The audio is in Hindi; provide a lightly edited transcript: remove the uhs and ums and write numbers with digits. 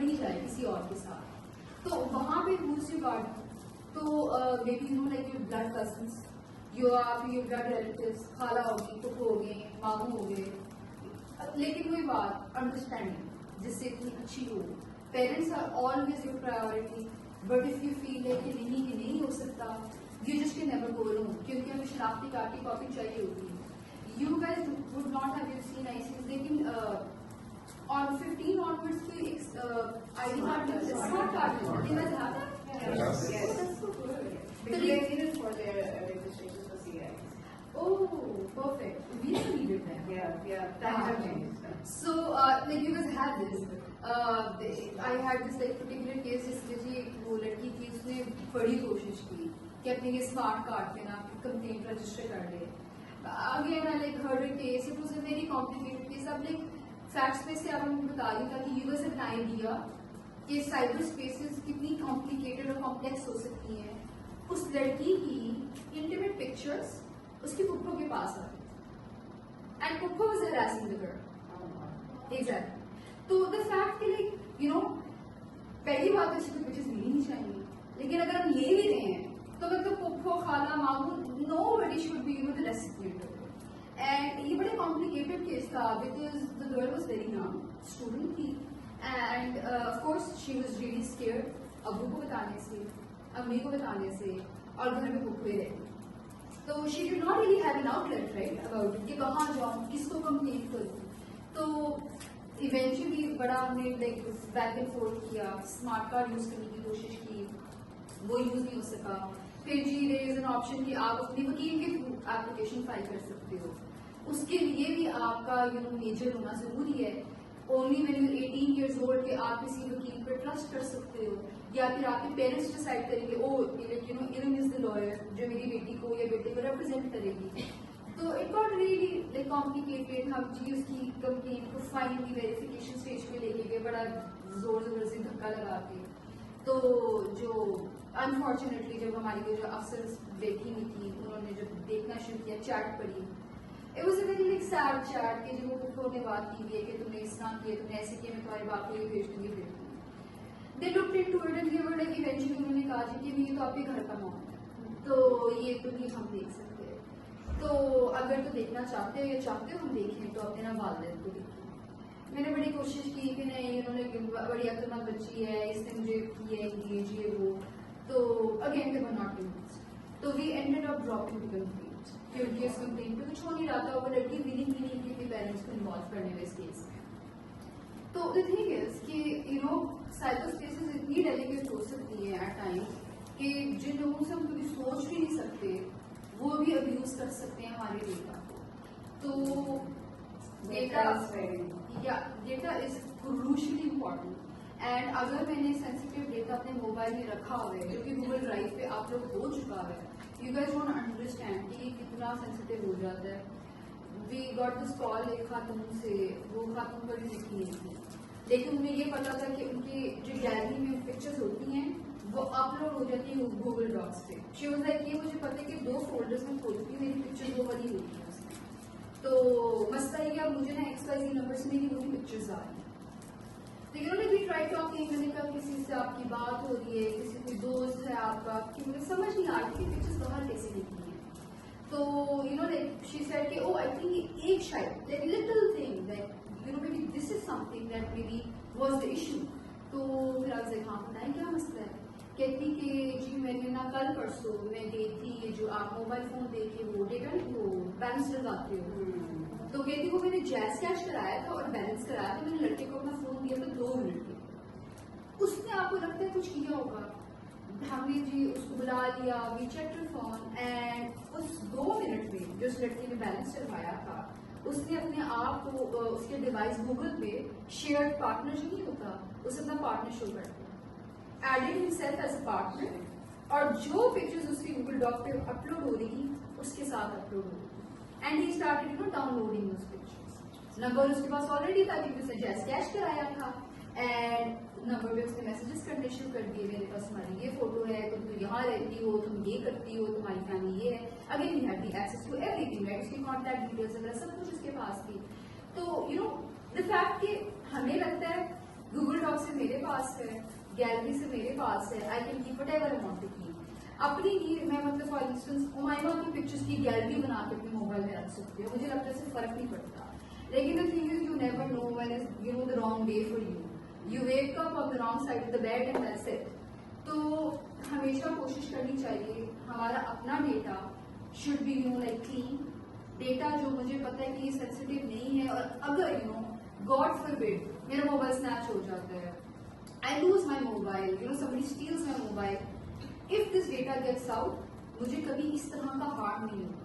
ही जाए किसी और के साथ, तो वहां पे who's your guardian? तो maybe you know like your blood cousins, your blood relatives, खाला होगी, फूफो हो गए, मामू हो गए, लेकिन वही बात अंडरस्टैंडिंग जिससे इतनी अच्छी हो। Parents are always your priority, but if you feel है कि नहीं हो सकता, you just can never go alone, क्योंकि हमें शनाख्ती कार्ड की कॉपी चाहिए होती है। You guys would not have seen ICs, लेकिन on 15 onwards कोई ID card smart card they must have that? Yes. Oh, that's so good. They need it for their registration for CI. Oh, perfect. We also needed that. Yeah, that have changed. So, like you guys had this. I had this like particular case जिसमें जी वो लड़की थी, उसने बड़ी कोशिश की कि अपने ये स्मार्ट कार्ड पे ना कंप्लेंट रजिस्टर कर ले। Again, I like heard a case. It was a very complicated case. अब like फैक्ट्स पे से आप हमको बता दी ताकि you guys have an idea कि साइबर स्पेसेस कितनी कॉम्प्लिकेटेड और कॉम्प्लेक्स हो सकती हैं। उस लड़की की इंटीमेट पिक्चर्स उसकी पुप्पो के पास आ गई and पुप्पो was harassing the girl. Exactly. तो द फैक्ट कि लाइक यू नो पहली बात तो इसकी पिक्चर्स लेनी नहीं चाहिए, लेकिन अगर हम ले भी रहे हैं तो मतलब पुप्पो खाला मामू nobody should be you know the recipient. And ये बड़ा कॉम्प्लिकेटेड केस था because the girl was very young, student थी, and of course she was really scared अब्बू को बताने से, अम्मी को बताने से, और घर में भूखे रहे। तो she did not really have an outlet right about it कि कहाँ जाऊँ, किसको कंप्लेंट करूँ। तो इवेंचुअली बड़ा हमने लाइक बैक एंड फोर्थ किया, स्मार्ट कार्ड यूज करने की कोशिश की, वो यूज नहीं हो सका। फिर जी देयर इज एन ऑप्शन कि आप अपने वकील के थ्रू एप्लीकेशन फाइल कर सकते हो, उसके लिए भी आपका यू नो मेजर होना जरूरी है। Only when you 18 years old के आप किसी वकील पर ट्रस्ट कर सकते हो, या फिर आपके पेरेंट्स डिसाइड करेंगे oh you know Iram is the lawyer जो मेरी बेटी को या बेटे को रिप्रेजेंट करेगी। तो it got really like complicated. हम जी उसकी कंप्लेंट को फाइनली वेरिफिकेशन स्टेज पे लेके गए, बड़ा जोर जोर से धक्का लगा के। तो जो अनफॉर्चुनेटली जब हमारी वो जो अफसर बैठी हुई थी, उन्होंने जब देखना शुरू किया, चैट पड़ी, it was a very like sad chat कि जब वो पुप्पो ने बात की है कि तुमने इस काम किया, तुमने ऐसे किया, मैं तुम्हारे बाप को ये भेज दूंगी, भेज दूंगी। They looked into it and give like eventually उन्होंने कहा जी कि ये तो आपके घर का मामला है, तो ये तो नहीं हम देख सकते। तो अगर तो देखना चाहते हो या चाहते हो हम देखें तो अपने ना वालिदैन को देखिए। मैंने बड़ी कोशिश की कि नहीं, उन्होंने बड़ी अक्लमंद बच्ची है, इसने मुझे किया ये वो, तो again they were not convinced. तो we ended up dropping the complaint क्योंकि इस कंप्लेंट पे कुछ हो नहीं रहा था। वो लड़की विलिंग ही नहीं थी अपने पेरेंट्स को इन्वॉल्व करने में इस केस में। तो द थिंग इज कि यू नो साइबर स्पेसेस इतनी डेलिकेट हो सकती है एट टाइम्स कि जिन लोगों से हम कभी सोच भी नहीं सकते वो भी अब्यूज कर सकते हैं हमारे डेटा को। तो data is crucially important, and अगर मैंने सेंसिटिव डेटा अपने मोबाइल में रखा हुआ है जो कि गूगल ड्राइव पे आप लोग हो चुका है, यू गाइस वोंट अंडरस्टैंड कि कितना सेंसिटिव हो जाता है। वी गॉट दिस कॉल एक खातून से, वो खातून कभी लिखी नहीं थी, लेकिन उन्हें ये पता था कि उनकी जो गैलरी में पिक्चर्स होती हैं वो अपलोड हो जाती है गूगल डॉक्स पे। शी वाज लाइक ये मुझे पता है कि 2 फोल्डर्स में खोलती हूँ, मेरी पिक्चर वो वाली होती है उसमें। तो मसला ये अब मुझे ना XYZ नंबर से मेरी वही पिक्चर्स आ रही है। तो you know like we try talking, मैंने कहा किसी से आपकी बात हो रही है, किसी कोई दोस्त है आपका, कि मुझे समझ नहीं आ रही कि पिक्चर्स बाहर कैसे निकली है। तो you know like she said कि ओ आई थिंक एक शायद like little thing that you know may be this is something that may be was the issue. तो फिर आप से हाँ बताएं क्या मसला है। कहती कि जी मैंने ना कल परसों मैं गई थी, ये जो आप मोबाइल फोन देके वो डेटा वो बैलेंस डलवाते हो, तो कहती वो मैंने जैज कैश कराया था और बैलेंस कराया था, मैंने लड़के को अपना फोन दिया था 2 मिनट के। उसने आपको लगता है कुछ किया होगा, हमने जी उसको बुला लिया, वी चेक्ड हर फोन, एंड उस 2 मिनट में जो उस लड़की ने बैलेंस डलवाया था उसने अपने आप को उसके डिवाइस गूगल पे शेयर्ड पार्टनर जो नहीं होता उसे अपना पार्टनर शो कर दिया, added himself as a partner, और जो पिक्चर्स उसकी गूगल डॉक पे अपलोड हो रही उसके साथ अपलोड हो रही, and he started you know downloading those pictures. Number उसके पास ऑलरेडी था क्योंकि उसने जैज कैश कराया था, एंड नंबर पे उसने मैसेजेस करने शुरू कर दिए, मेरे पास तुम्हारी ये फोटो है, तुम तो यहाँ रहती हो, तुम ये करती हो, तुम्हारी फैमिली ये है। Again we have the access to everything right, उसकी कॉन्टैक्ट डिटेल्स वगैरह सब कुछ उसके पास थी। तो यू नो द फैक्ट कि हमें लगता है गूगल डॉक्स से मेरे पास है, गैलरी से मेरे पास है, I can keep whatever I want to keep. अपनी नीड मैं मतलब फॉर इंस्टेंस उमाइमा की पिक्चर्स की गैलरी बना के अपने मोबाइल में रख सकती हूँ, मुझे लगता है इससे फर्क नहीं पड़ता। लेकिन the thing is you never know when is you know the wrong day for you wake up on the wrong side of the bed and that's it. तो हमेशा कोशिश करनी चाहिए हमारा अपना data should be like clean data, जो मुझे पता है कि ये सेंसिटिव नहीं है, और अगर गॉड फॉरबिड मेरा मोबाइल स्नैच हो जाता है, I lose my mobile, somebody steals my mobile, if this data gets out, मुझे कभी इस तरह का हार्म नहीं होता।